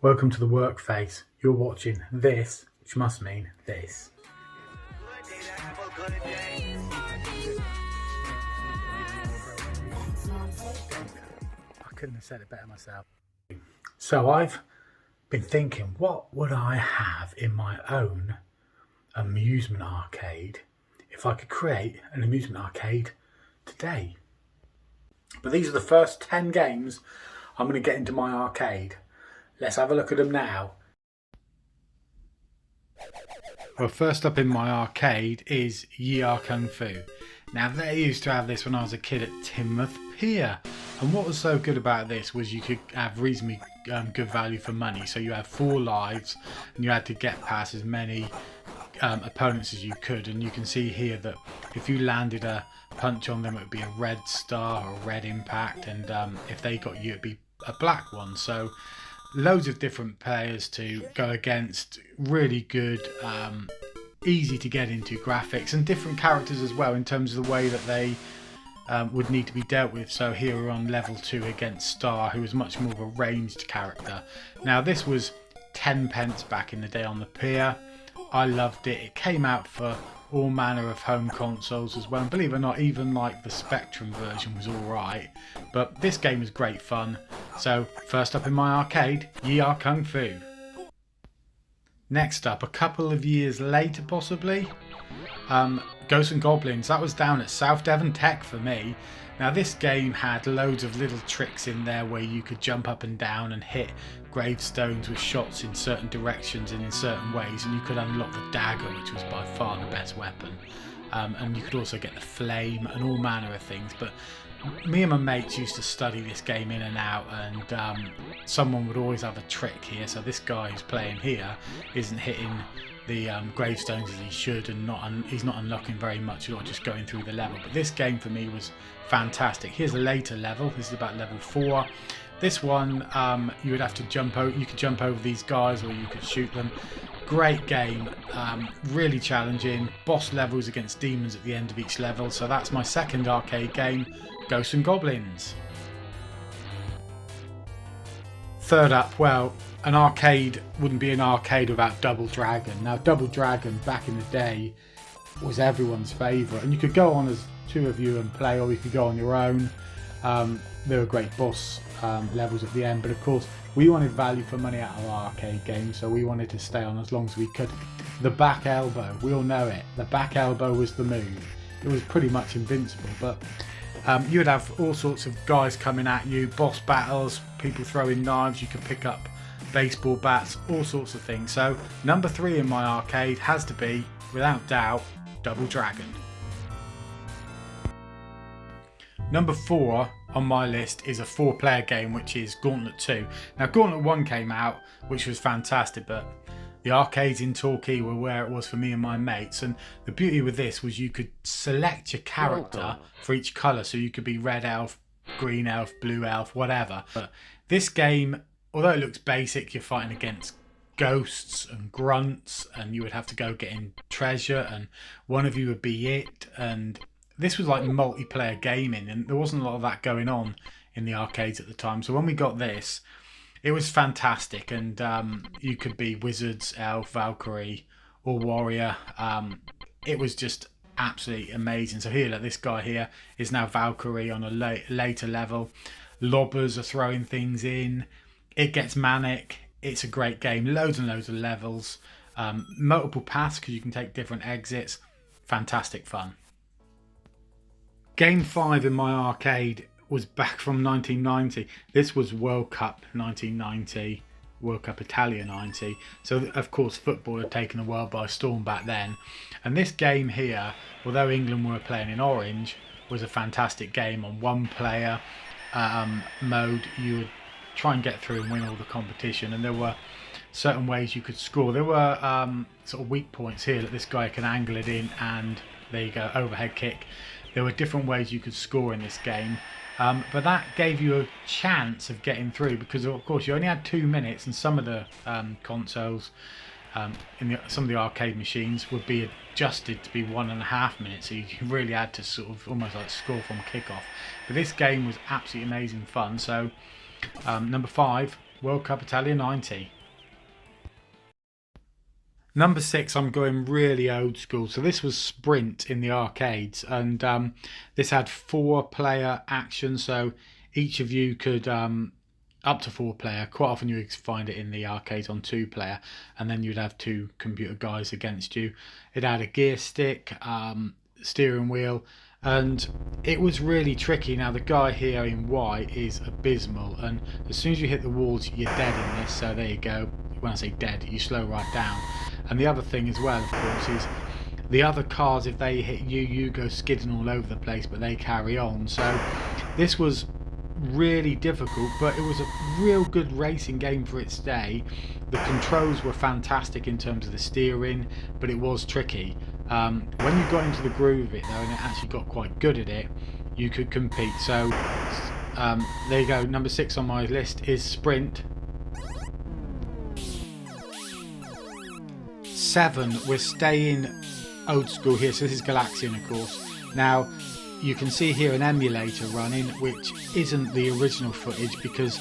Welcome to the work phase. You're watching this, which must mean this. I couldn't have said it better myself. So I've been thinking, what would I have in my own amusement arcade if I could create an amusement arcade today? But these are the first 10 games I'm going to get into my arcade. Let's have a look at them now. Well, first up in my arcade is Yaya Kung Fu. Now, they used to have this when I was a kid at Teignmouth Pier. And what was so good about this was you could have reasonably good value for money. So you had 4 lives and you had to get past as many opponents as you could. And you can see here that if you landed a punch on them, it would be a red star or a red impact. And if they got you, it would be a black one. So loads of different players to go against, really good, easy to get into graphics, and different characters as well in terms of the way that they would need to be dealt with. So here we're on level 2 against Star, who is much more of a ranged character. Now this was 10 pence back in the day on the pier. I loved it. It came out for all manner of home consoles as well, and believe it or not, even like the Spectrum version was alright, but this game was great fun. So first up in my arcade, Yaya Kung Fu. Next up, a couple of years later possibly, Ghosts and Goblins. That was down at South Devon Tech for me. Now this game had loads of little tricks in there where you could jump up and down and hit gravestones with shots in certain directions and in certain ways, and you could unlock the dagger, which was by far the best weapon, and you could also get the flame and all manner of things. But me and my mates used to study this game in and out, and someone would always have a trick here. So this guy who's playing here isn't hitting the gravestones as he should, and he's not unlocking very much, or just going through the level. But this game for me was fantastic. Here's a later level. This is about level 4. This one you would have to jump over. You could jump over these guys, or you could shoot them. Great game, really challenging. Boss levels against demons at the end of each level. So that's my second arcade game, Ghosts and Goblins. Third up, well, an arcade wouldn't be an arcade without Double Dragon. Now Double Dragon back in the day was everyone's favourite, and you could go on as 2 of you and play, or you could go on your own. There were great boss levels at the end, but of course we wanted value for money out of our arcade game, so we wanted to stay on as long as we could. The back elbow, we all know it. The back elbow was the move. It was pretty much invincible, but you would have all sorts of guys coming at you, boss battles, people throwing knives, you could pick up baseball bats, all sorts of things. So number 3 in my arcade has to be, without doubt, Double Dragon. Number 4 on my list is a 4-player game, which is Gauntlet 2. Now Gauntlet 1 came out, which was fantastic, but the arcades in Torquay were where it was for me and my mates, and the beauty with this was you could select your character for each colour, so you could be red elf, green elf, blue elf, whatever. But this game, although it looks basic, you're fighting against ghosts and grunts, and you would have to go get in treasure, and one of you would be it. And this was like multiplayer gaming, and there wasn't a lot of that going on in the arcades at the time. So when we got this, it was fantastic, and you could be wizards, elf, Valkyrie, or warrior. It was just absolutely amazing. So here, like, this guy here is now Valkyrie on a later level. Lobbers are throwing things in. It gets manic. It's a great game. Loads and loads of levels. Multiple paths because you can take different exits. Fantastic fun. Game 5 in my arcade was back from 1990. This was World Cup 1990, World Cup Italia 90. So of course football had taken the world by storm back then. And this game here, although England were playing in orange, was a fantastic game. On 1-player mode, you would try and get through and win all the competition, and there were certain ways you could score. There were sort of weak points here that this guy can angle it in, and there you go, overhead kick. There were different ways you could score in this game, but that gave you a chance of getting through, because of course you only had 2 minutes, and some of the consoles some of the arcade machines would be adjusted to be 1.5 minutes, so you really had to sort of almost like score from kickoff. But this game was absolutely amazing fun. So number 5, World Cup Italia 90. Number 6, I'm going really old school. So this was Sprint in the arcades, and this had 4-player action. So each of you could, up to 4-player. Quite often you would find it in the arcades on 2-player, and then you'd have 2 computer guys against you. It had a gear stick, steering wheel, and it was really tricky. Now the guy here in white is abysmal, and as soon as you hit the walls you're dead in this. So there you go. When I say dead, you slow right down. And the other thing as well, of course, is the other cars, if they hit you, you go skidding all over the place, but they carry on. So this was really difficult, but it was a real good racing game for its day. The controls were fantastic in terms of the steering, but it was tricky. When you got into the groove of it though, and it actually got quite good at it, you could compete. So there you go. Number 6 on my list is Sprint. 7, we're staying old school here. So this is Galaxian, of course. Now you can see here an emulator running, which isn't the original footage, because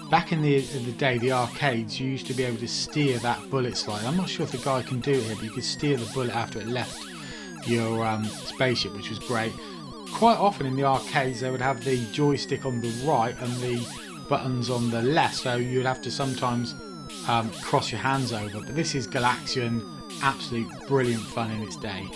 back in the day, the arcades, you used to be able to steer that bullet slide. I'm not sure if the guy can do it here, but you could steer the bullet after it left your spaceship, which was great. Quite often in the arcades they would have the joystick on the right and the buttons on the left, so you'd have to sometimes cross your hands over. But this is Galaxian, absolute brilliant fun in its day.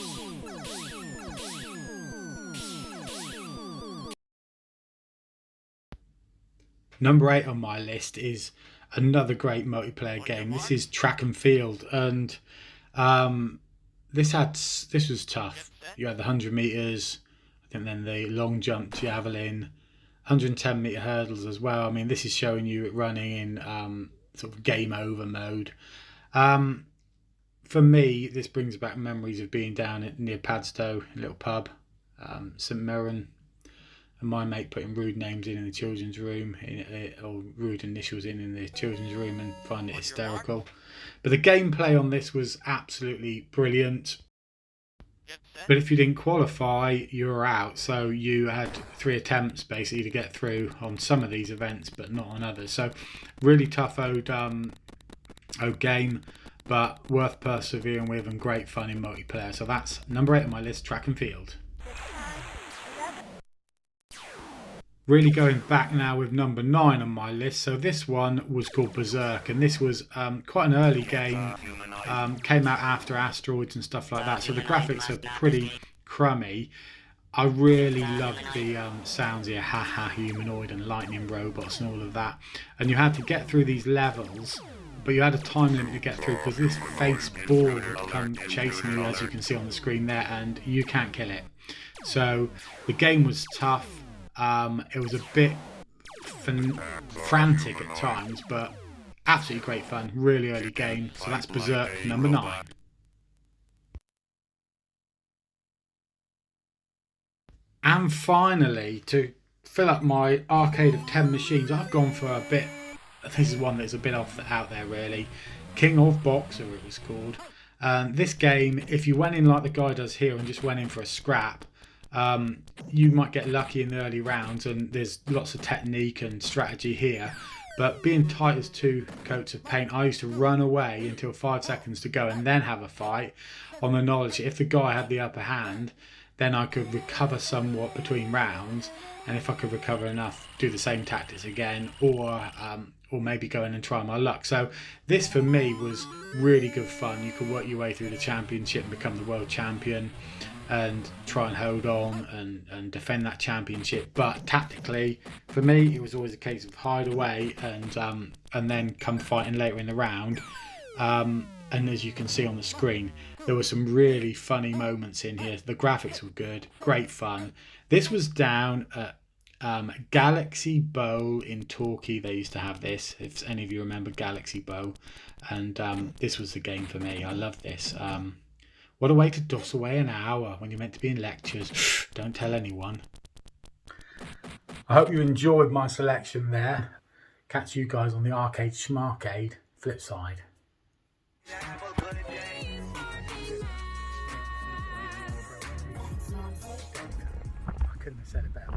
Number 8 on my list is another great multiplayer game. This is Track and Field, and this was tough. You had the 100 meters, I think, then the long jump, javelin, 110-meter hurdles as well. I mean, this is showing you it running in sort of game over mode. For me, this brings back memories of being down near Padstow, a little pub, St Mirren, and my mate putting rude names in the children's room, or rude initials in the children's room, and find it hysterical. But the gameplay on this was absolutely brilliant. But if you didn't qualify, you were out. So you had 3 attempts basically to get through on some of these events, but not on others. So really tough old game, but worth persevering with, and great fun in multiplayer. So that's number 8 on my list, Track and Field. Really going back now with number 9 on my list. So this one was called Berserk, and this was quite an early game. Came out after Asteroids and stuff like that, so the graphics are pretty crummy. I really loved the sounds here, haha humanoid and lightning robots and all of that. And you had to get through these levels, but you had a time limit to get through, because this face ball would come chasing you, as you can see on the screen there, and you can't kill it. So the game was tough. It was a bit frantic at times, but absolutely great fun. Really early game. So that's Berserk, number 9. And finally, to fill up my arcade of 10 machines, I've gone for a bit. This is one that's a bit out there really. King of Boxer, it was called. This game, if you went in like the guy does here and just went in for a scrap, you might get lucky in the early rounds, and there's lots of technique and strategy here. But being tight as 2 coats of paint, I used to run away until 5 seconds to go and then have a fight, on the knowledge that if the guy had the upper hand, then I could recover somewhat between rounds, and if I could recover enough, do the same tactics again, or maybe go in and try my luck. So this for me was really good fun. You could work your way through the championship and become the world champion, and try and hold on and defend that championship. But tactically, for me, it was always a case of hide away and then come fighting later in the round. And as you can see on the screen, there were some really funny moments in here. The graphics were good, great fun. This was down at Galaxy Bowl in Torquay. They used to have this, if any of you remember Galaxy Bowl. And this was the game for me. I love this. What a way to doss away an hour when you're meant to be in lectures. Don't tell anyone. I hope you enjoyed my selection there. Catch you guys on the Arcade Schmarcade flip side. I couldn't have said it better.